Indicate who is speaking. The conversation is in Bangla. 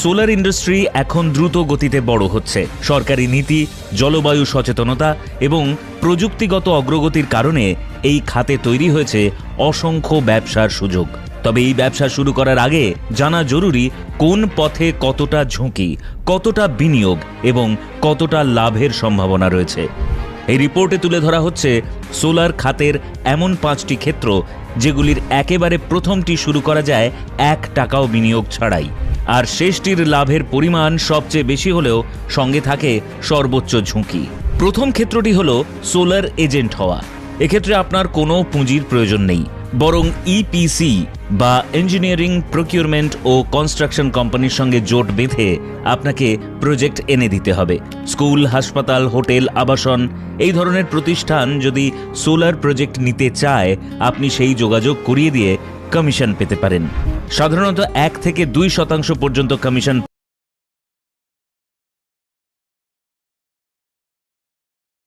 Speaker 1: সোলার ইন্ডাস্ট্রি এখন দ্রুত গতিতে বড় হচ্ছে। সরকারি নীতি, জলবায়ু সচেতনতা এবং প্রযুক্তিগত অগ্রগতির কারণে এই খাতে তৈরি হয়েছে অসংখ্য ব্যবসার সুযোগ। তবে এই ব্যবসা শুরু করার আগে জানা জরুরি কোন পথে কতটা ঝুঁকি, কতটা বিনিয়োগ এবং কতটা লাভের সম্ভাবনা রয়েছে। এই রিপোর্টে তুলে ধরা হচ্ছে সোলার খাতের এমন 5টি ক্ষেত্র যেগুলির একেবারে প্রথমটি শুরু করা যায় 1 টাকাও বিনিয়োগ ছাড়াই, আর শেষটির লাভের পরিমাণ সবচেয়ে বেশি হলেও সঙ্গে থাকে সর্বোচ্চ ঝুঁকি। প্রথম ক্ষেত্রটি হলো সোলার এজেন্ট হওয়া। এক্ষেত্রে আপনার কোনো পুঁজির প্রয়োজন নেই, বরং ইপিসি বা ইঞ্জিনিয়ারিং, প্রকিউরমেন্ট ও কনস্ট্রাকশন কোম্পানির সঙ্গে জোট বেঁধে আপনাকে প্রজেক্ট এনে দিতে হবে। স্কুল, হাসপাতাল, হোটেল, আবাসন এই ধরনের প্রতিষ্ঠান যদি সোলার প্রজেক্ট নিতে চায়, আপনি সেই যোগাযোগ করিয়ে দিয়ে কমিশন পেতে পারেন। সাধারণত 1 থেকে 2% পর্যন্ত কমিশন